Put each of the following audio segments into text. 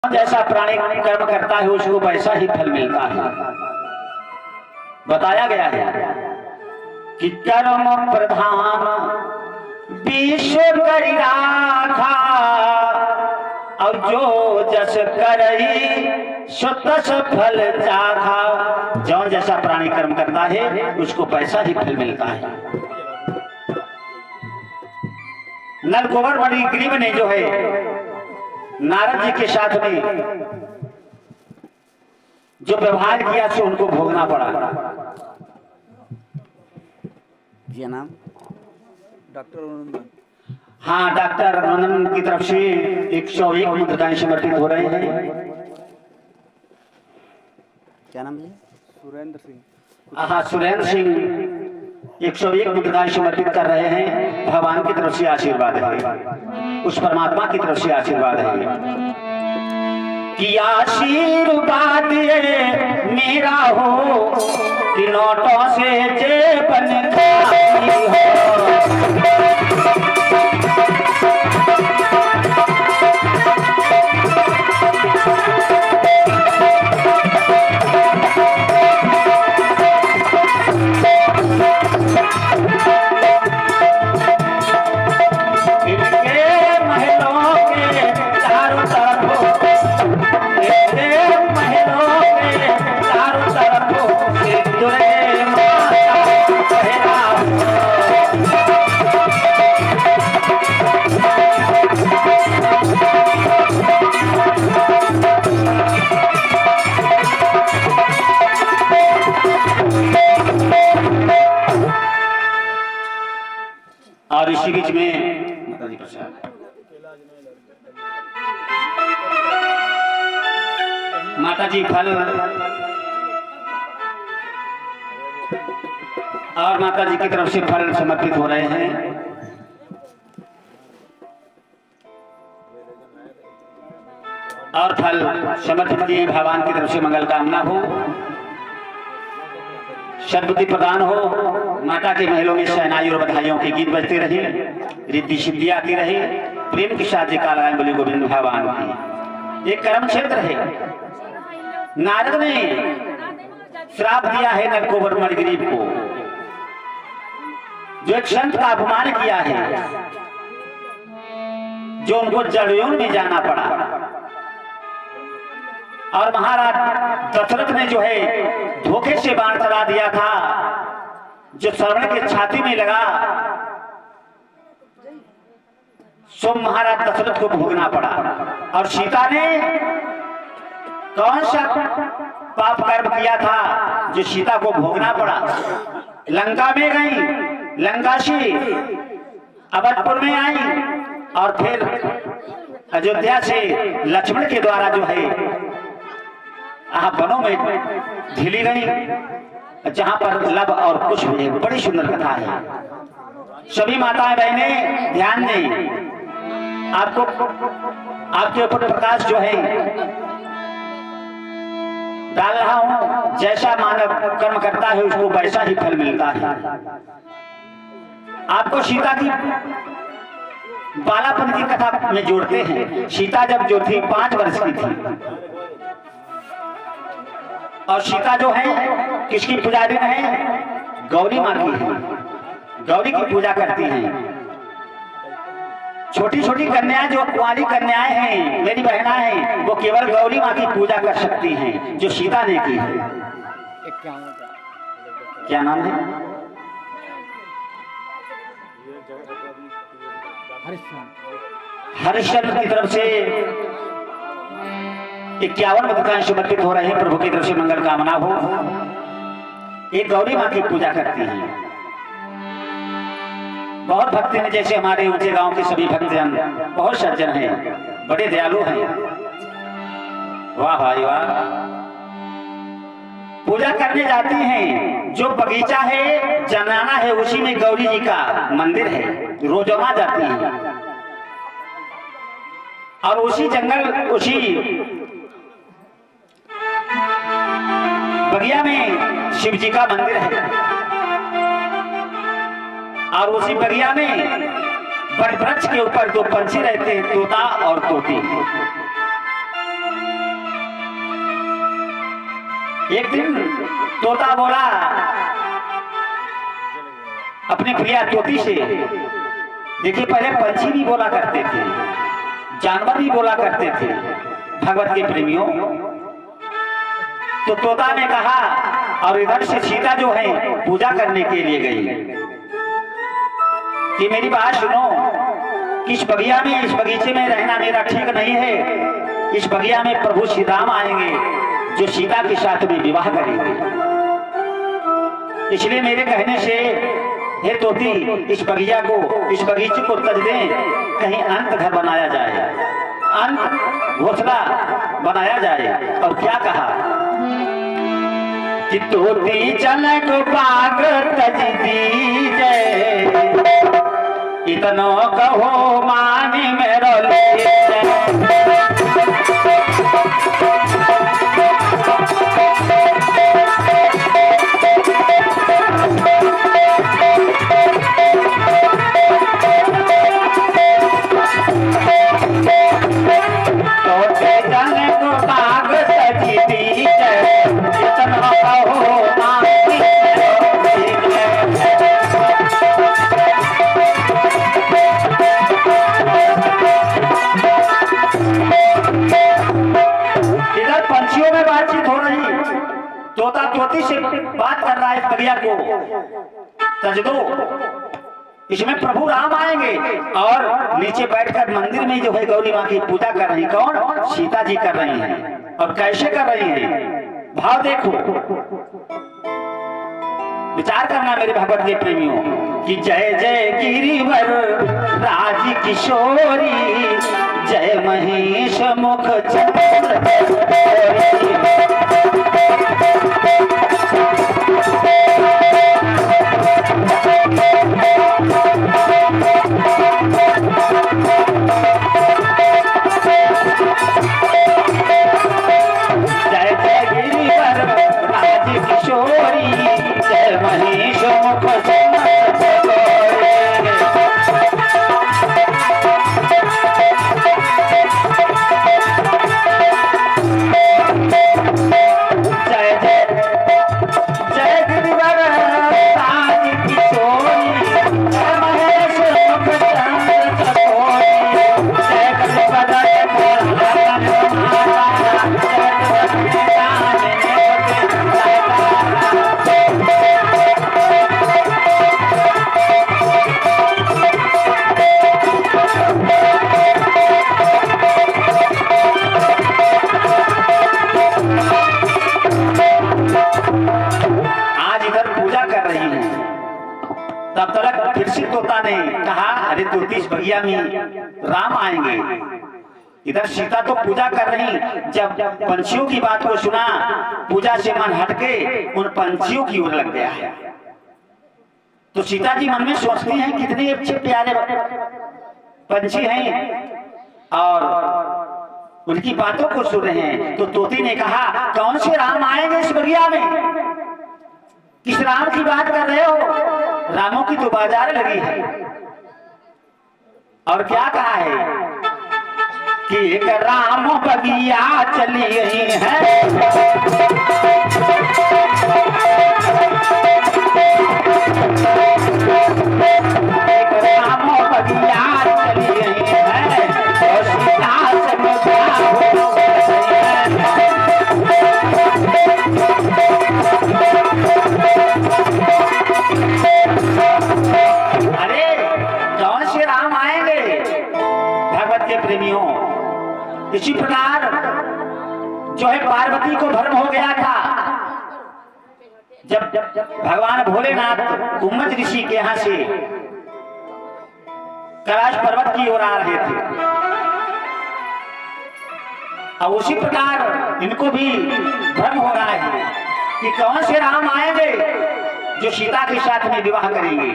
जैसा प्राणी कर्म करता है उसको वैसा ही फल मिलता है। बताया गया है कि कर्म प्रधान विश्व करि राखा, और जो जस करई सो तस फल चाखा। जो जैसा प्राणी कर्म करता है उसको वैसा ही फल मिलता है। नलकुबर मणिग्रीव ने जो है नारद जी के साथ में जो व्यवहार किया सो उनको भोगना पड़ा। जी नाम डॉक्टर हाँ, डॉक्टर रघुनंदन की तरफ से 101 मुद्राएं समर्पित हो रहे हैं। क्या नाम है? सुरेंद्र सिंह। हाँ, सुरेंद्र सिंह 101 मुद्राएं समर्पित कर रहे हैं। भगवान की तरफ से आशीर्वाद है, उस परमात्मा की तरफ से आशीर्वाद है कि आशीर्वाद मेरा हो कि नोटों से जेबन खाली हो। और इसी बीच में माताजी प्रसाद, माताजी फल और माताजी की तरफ से फल समर्पित हो रहे हैं। और फल समर्पित किए भगवान की तरफ से मंगल कामना हो, सद्बुद्धि प्रदान हो, माता के महलों में शहनाई और बधाइयों के गीत बजते रहे, रिद्धि सिद्धि आती रहे, प्रेम के साथ कालाय बोले गोविंद भगवान की। एक कर्म क्षेत्र है। नारद ने श्राप दिया है नलकुबर मणिग्रीव को, जो एक संत का अपमान किया है, जो उनको जड़योन में जाना पड़ा। और महाराज दशरथ ने जो है धोखे से बाण चला दिया था, जो श्रवण के छाती में लगा, सो महाराज दशरथ को भोगना पड़ा। और सीता ने कौन सा पाप कर्म किया था जो सीता को भोगना पड़ा? लंका में गई, लंका से अवधपुर में आई, और फिर अयोध्या से लक्ष्मण के द्वारा जो है वनों में ढीली गई, जहां पर लब और कुछ भी। बड़ी सुंदर कथा है। सभी माताएं बहनें ध्यान दें, आपको आपके ऊपर प्रकाश जो है डाल रहा हूं। जैसा मानव कर्म करता है उसको वैसा ही फल मिलता है। आपको सीता की बालापन की कथा में जोड़ते हैं। सीता जब जो थी 5 वर्ष की थी, और सीता जो है किसकी पुजारी है? गौरी माँ की है। गौरी की पूजा करती हैं। छोटी छोटी कन्याएं जो कुंवारी कन्याएं हैं, मेरी बहना है, वो केवल गौरी माँ की पूजा कर सकती हैं, जो सीता ने की है। क्या नाम है? हरिश्चंद्र की तरफ से 51 मुद्राएं समर्पित हो रहे हैं। प्रभु की तरफ से मंगल कामना हो। एक गौरी माँ की पूजा करती हैं। बहुत भक्ति ने, जैसे हमारे ऊंचे गांव के सभी भक्तजन बहुत सज्जन हैं, बड़े दयालु हैं। वाह भाई वाह। पूजा करने जाती हैं। जो बगीचा है जनाना है, उसी में गौरी जी का मंदिर है। रोजाना जाती हैं, और उसी जंगल, उसी बगिया में शिव जी का मंदिर है। और उसी बगिया में बड़ वृक्ष के ऊपर 2 पंछी रहते हैं, तोता और तोती। एक दिन तोता बोला अपने प्रिया तोती से। देखिए पहले पंछी भी बोला करते थे, जानवर भी बोला करते थे भगवत के प्रेमियों। तो तोता ने कहा, और इधर से सीता जो है पूजा करने के लिए गई, कि मेरी बात सुनो, इस बगिया में, इस बगीचे में रहना मेरा ठीक नहीं है। इस बगिया में प्रभु श्री राम आएंगे जो सीता के साथ में विवाह करेंगे। इसलिए मेरे कहने से हे तोती, इस बगिया को, इस बगीचे को तज दें, कहीं अंत घर बनाया जाए, अंत घोंसला बनाया जाए। और क्या कहा कि तोती चल को बाग तज दीजे, इतनो कहो मानी मेरो ले। तोता तोती से बात कर रहा है, इस बगिया को तज दो, इसमें प्रभु राम आएंगे। और नीचे बैठकर मंदिर में जो है गौरी माँ की पूजा कर रही, कौन? सीता जी कर रही हैं। और कैसे कर रही हैं? भाव देखो, विचार करना मेरे भगवत के प्रेमियों, कि जय जय गिरिवर राज किशोरी, जय महेश मुख चंद्र। तब तक फिर से तोता ने कहा, अरे तोती, इस बगिया में राम आएंगे। इधर सीता तो पूजा कर रही, जब पंछियों की बात को सुना, पूजा से मन हटके उन पंछियों की ओर लग गया है। तो सीता जी मन में सोचती हैं, कितने अच्छे प्यारे पंछी हैं और उनकी बातों को सुन रहे हैं। तो तोती ने कहा, कौन से राम आएंगे इस बगिया में? किस राम की बात कर रहे हो? रामों की तो बाजार लगी है। और क्या कहा है कि एक राम बगिया चली गई है, एक राम बगिया चली गई है, और सीता से मुझा हो गई है। अरे कौन से राम आएंगे भगवत के प्रेमियों? इसी प्रकार जो है पार्वती को भ्रम हो गया था, जब भगवान भोलेनाथ उम्मच ऋषि के यहाँ से कैलाश पर्वत की ओर आ रहे थे। और उसी प्रकार इनको भी भ्रम हो रहा है कि कौन से राम आएंगे जो सीता के साथ में विवाह करेंगे।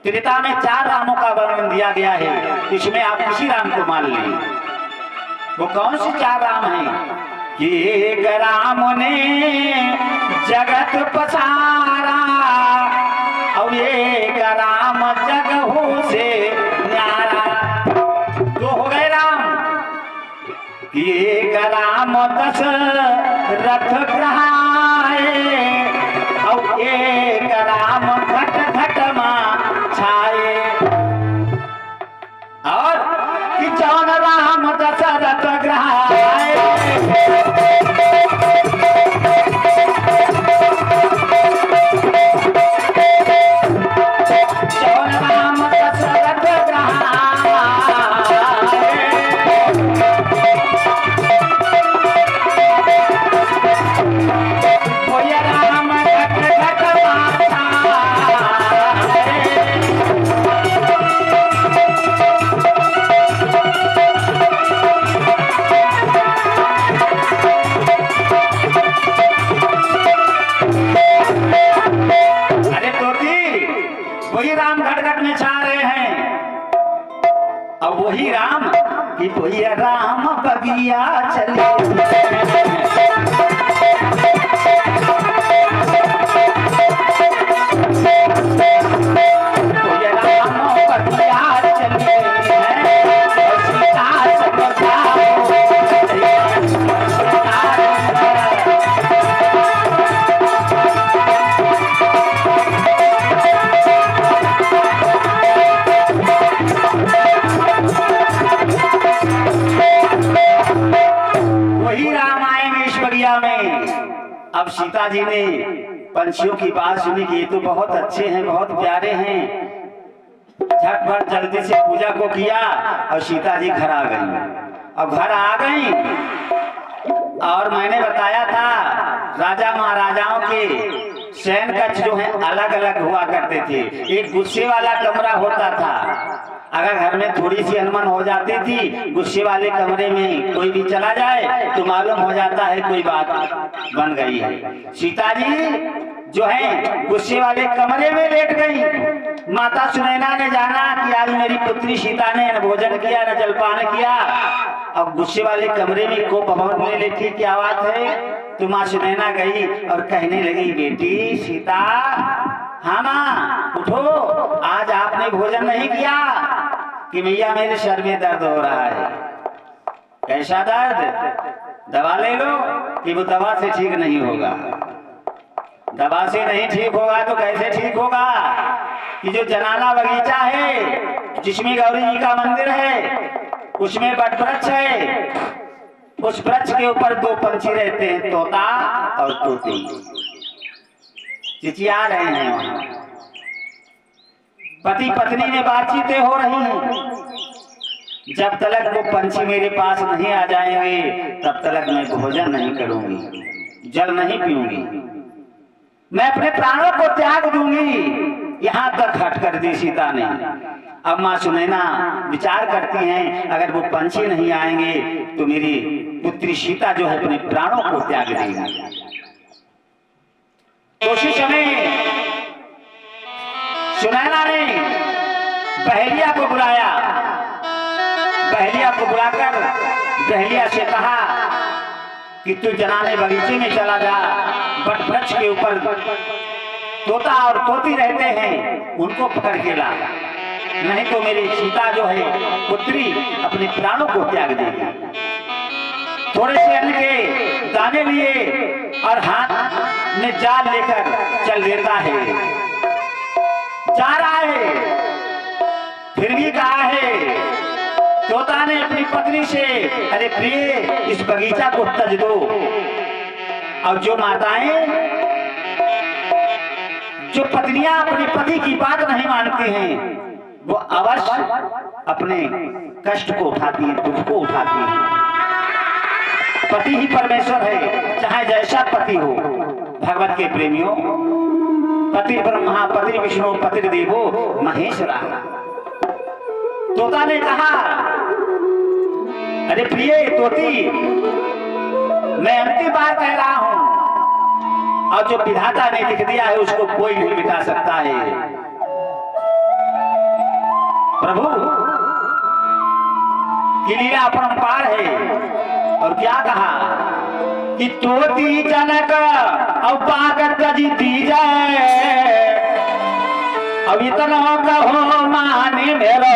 त्रेता में 4 रामों का वर्णन दिया गया है, इसमें आप किसी राम को मान लें। वो कौन से 4 राम हैं? कि एक राम ने जगत पसारा, और एक राम जगहू से न्यारा। 2 हो गए राम। कि एक राम दशरथ ग्रहा, बगिया चली कोई राम बगिया चली है और सीता समझाओ वही राम आए में इस बगिया में। अब सीता जी ने पंछियों की बात सुनी कि ये तो बहुत अच्छे हैं, बहुत प्यारे हैं। झटपट जल्दी से पूजा को किया और सीता जी घर आ गई। अब घर आ गई और मैंने बताया था राजा महाराजाओं के शयन कक्ष जो है अलग अलग हुआ करते थे। एक गुस्से वाला कमरा होता था, अगर घर में थोड़ी सी अनबन हो जाती थी गुस्से वाले कमरे में कोई भी चला जाए तो मालूम हो जाता है कोई बात बन गई है। सीता जी जो है गुस्से वाले कमरे में लेट गई। माता सुनैना ने जाना कि आज मेरी पुत्री सीता ने न भोजन किया न जलपान किया। अब गुस्से वाले कमरे में को भवन ले लेती, क्या बात है? तो माँ सुनैना गई और कहने लगी, बेटी सीता, हाँ माँ उठो, आज आपने भोजन नहीं किया। कि मैया मेरे सर में दर्द हो रहा है। कैसा दर्द? दवा ले लो। कि वो दवा से ठीक नहीं होगा। दवा से नहीं ठीक होगा तो कैसे ठीक होगा? कि जो जनाना बगीचा है जिसमें गौरी जी का मंदिर है उसमें बट वृक्ष है, उस वृक्ष के ऊपर दो पंछी रहते हैं, तोता और तोती, चिचिया रहे हैं वहां। पति पत्नी में बातचीतें हो रही हैं। जब तक वो पंछी मेरे पास नहीं आ जाएंगे तब तक मैं भोजन नहीं करूंगी, जल नहीं पीऊंगी, मैं अपने प्राणों को त्याग दूंगी। यहाँ तक हट कर दी सीता ने। अब माँ सुनैना विचार करती हैं अगर वो पंछी नहीं आएंगे तो मेरी पुत्री सीता जो है अपने प्राणों को त्याग देगी। तो उसी समय सुनैना ने बहेलिया को बुलाया। बहेलिया को बुलाकर बहेलिया से कहा कि तू जनाने बगीचे में चला जा, बट वृक्ष के ऊपर तोता और तोती रहते हैं, उनको पकड़ के ला, नहीं तो मेरी सीता जो है पुत्री अपने प्राणों को त्याग देगी। थोड़े से अन्न के दाने लिए और हाथ में जाल लेकर चल देता है। जा रहा है, फिर भी कहा है तोता ने अपनी पत्नी से, अरे प्रिय इस बगीचा को तज दो। और जो माताएं, जो पत्नियां अपने पति की बात नहीं मानती हैं वो अवश्य अपने कष्ट को उठाती हैं, दुख को उठाती हैं। पति ही परमेश्वर है, चाहे जैसा पति हो। भगवत के प्रेमियों, पति ब्रह्मा पति विष्णु पति देवो महेश्वरा। तोता ने कहा, अरे प्रिय तोती, मैं अंतिम बार कह रहा हूं, और जो विधाता ने लिख दिया है उसको कोई नहीं मिटा सकता है। प्रभु की लीला अपरंपार है। और क्या कहा कि तोती जनक अब पाकर दी जाए, अब इतना कहो माने मेरा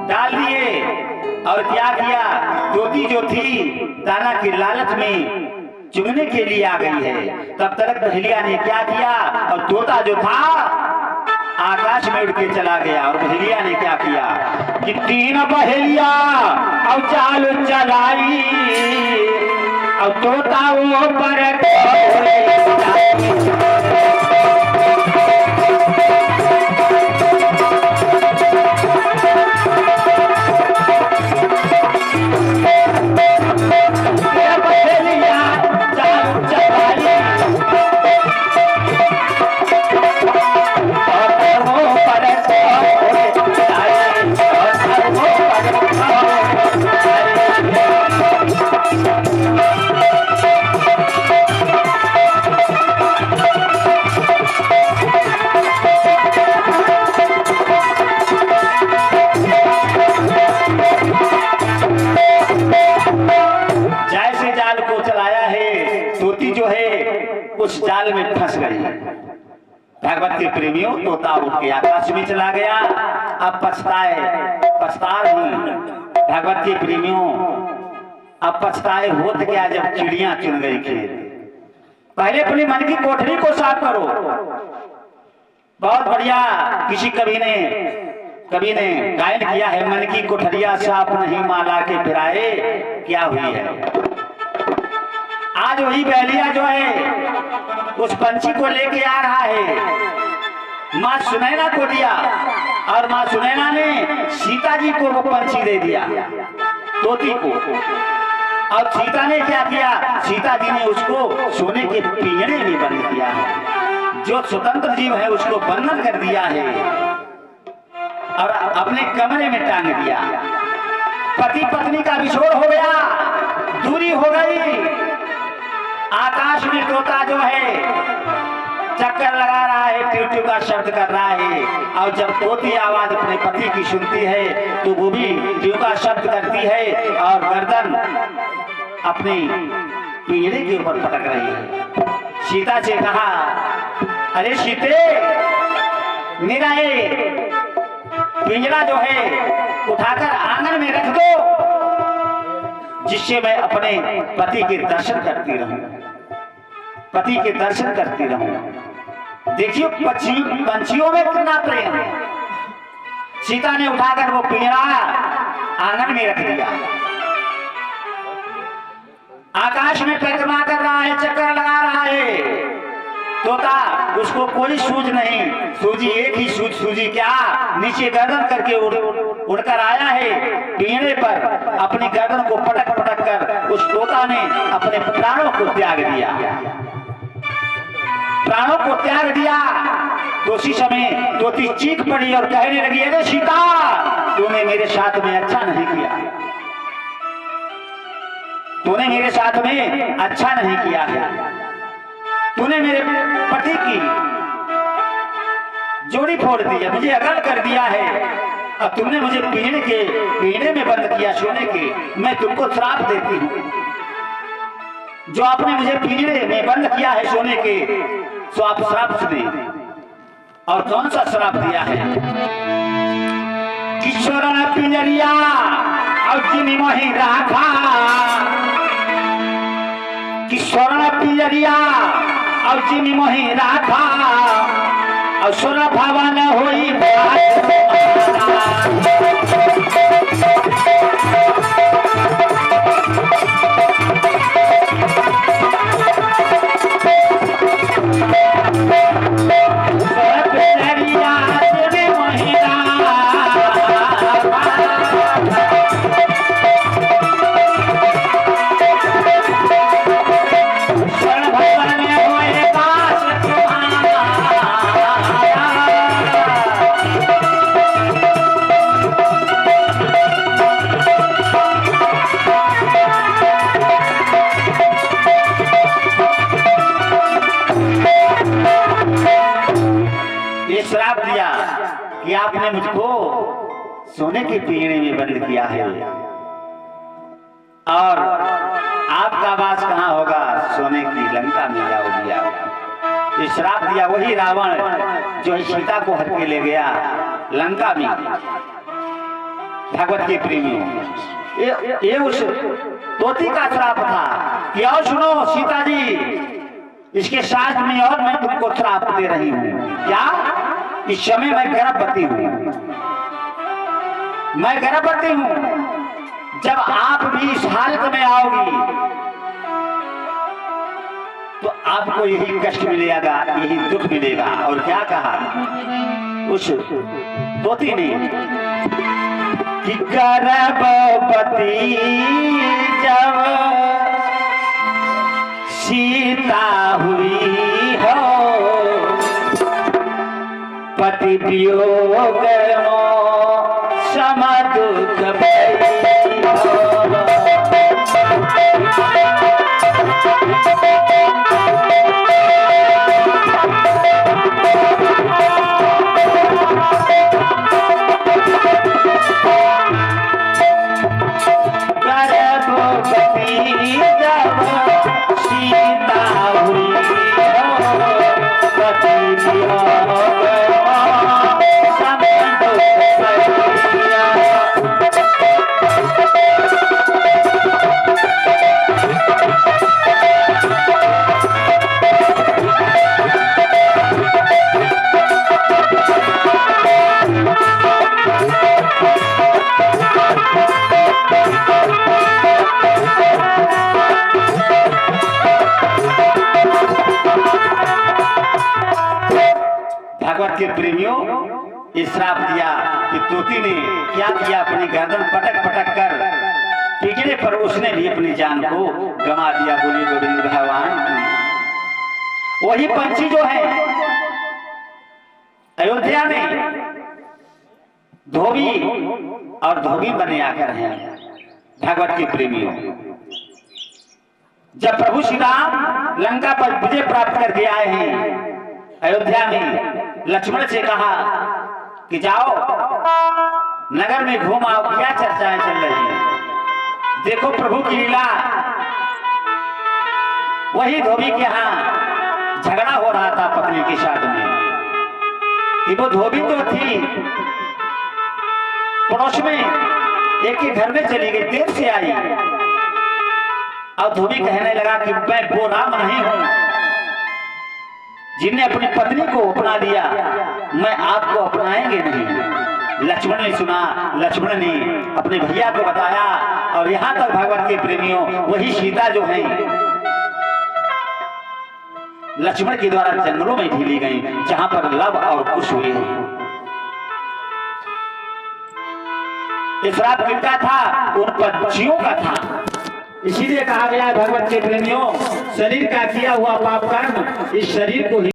डाल दिए। और क्या किया, तोती जो थी दाना की लालच में चुगने के लिए आ गई है। तब तक बहेलिया ने क्या किया, और तोता जो था आकाश में उड़ के चला गया। और बहेलिया ने क्या किया कि तीन बहेलिया और चाल चलाई, और तोता वो पर भागवत के प्रेमियों, तोता उठ के आकाश में चला गया। अब पछता रही भागवत के प्रेमियों, अब पछताए होत क्या जब चिड़िया चुन गई खेत। पहले अपनी मन की कोठरी को साफ करो। बहुत बढ़िया किसी कवि ने गायन किया है, मन की कोठरिया साफ नहीं माला के फिराए क्या हुई है। आज वही बैलिया जो है उस पंछी को लेके आ रहा है, माँ सुनैना को दिया और माँ सुनैना ने सीता जी को वो पंछी दे दिया, तोती को। और सीता ने क्या किया, सीता जी ने उसको सोने के पिंजरे में बंद किया है। जो स्वतंत्र जीव है उसको बंधन कर दिया है और अपने कमरे में टांग दिया। पति पत्नी का विछोड़ हो गया, दूरी हो गई। आकाश में तोता जो है चक्कर लगा रहा है, ट्यू ट्यू का शब्द कर रहा है। और जब तोती आवाज अपने पति की सुनती है तो वो भी ट्यू का शब्द करती है और गर्दन अपने पिंजरे के ऊपर पटक रही है। सीता से कहा, अरे सीते, मेरा ये पिंजरा जो है उठाकर आंगन में रख दो, जिससे मैं अपने पति के दर्शन करती रहूं, पति के दर्शन करती रहूं। देखिए पंछियों में कितना प्रेम है। सीता ने उठाकर वो पिंजरा आंगन में रख दिया। आकाश में परिक्रमा कर रहा है, चक्कर लगा रहा है तोता, उसको कोई सूझ नहीं। सूझी एक ही सूझी क्या, नीचे गर्दन करके उड़कर आया है पिंजरे पर। अपनी गर्दन को पटक पटक कर उस तोता ने अपने प्राणों को त्याग दिया, प्राणों को त्याग दिया। तो उसी समय तोती चीख पड़ी और कहने लगी, अरे सीता, तूने मेरे साथ में अच्छा नहीं किया, तूने मेरे साथ में अच्छा नहीं किया है। तूने मेरे पति की जोड़ी फोड़ दी है, मुझे अगल कर दिया है। अब तुमने मुझे पिंजरे में बंद किया सोने के। मैं तुमको श्राप देती हूँ, जो आपने मुझे पिंजरे में बंद किया है सोने के, सो आप श्राप सुने। और कौन सा श्राप दिया है? किशोर पिंजरिया और जिनी मोही राखा, किशोर पिंजरिया और जिनी मोही राखा, और सुर भवन होई कि आपने मुझको सोने के पिंजरे में बंद किया है और आपका वास कहाँ होगा, सोने की लंका में जाओगी आप। ये श्राप दिया वही रावण जो सीता को हर के ले गया लंका में। भगवत के प्रेमियों, ये उस तोती का श्राप था कि और सुनो सीता जी, इसके साथ में और मैं तुमको श्राप दे रही हूँ। क्या? इस समय मैं गर्भवती हूँ, मैं गर्भवती हूँ। जब आप भी इस हालत में आओगी तो आपको यही कष्ट मिलेगा, यही दुख मिलेगा। और क्या कहा उस तोती ने कि गर्भवती जब सीता हुई हो, पति वियोग सम दुख भई हो। गर्भवती जब सीता हुई हो, पति वियोग भागवत के प्रेमियों ये श्राप दिया कि तोती ने क्या किया, अपनी गर्दन पटक पटक कर पीटने पर उसने भी अपनी जान को गंवा दिया। बोलिए गोविंद भगवान की। वही पंछी जो है अयोध्या में धोबी और धोबी बने आकर हैं भागवत के प्रेमियों। जब प्रभु श्री राम लंका पर विजय प्राप्त करके आए हैं अयोध्या में, लक्ष्मण से कहा कि जाओ नगर में घूम आओ, क्या चर्चाएं चल रही हैं, देखो प्रभु की लीला। वही धोबी के यहाँ झगड़ा हो रहा था पत्नी के साथ में कि वो धोबी तो थी पड़ोस में, एक ही घर में चली गई, देर से आई। अब धोबी कहने लगा कि मैं वो राम नहीं हूं जिनने अपनी पत्नी को अपना लिया, मैं आपको अपनाएंगे नहीं। लक्ष्मण ने सुना, लक्ष्मण ने अपने भैया को बताया और यहां तक भागवत के प्रेमियों वही सीता जो है लक्ष्मण के द्वारा जंगलों में ढीली गई, जहां पर लव और कुश हुए हैं। श्राप किसका था? उन पंछियों का था। इसीलिए कहा गया भगवत के प्रेमियों, शरीर का किया हुआ पाप कर्म इस शरीर को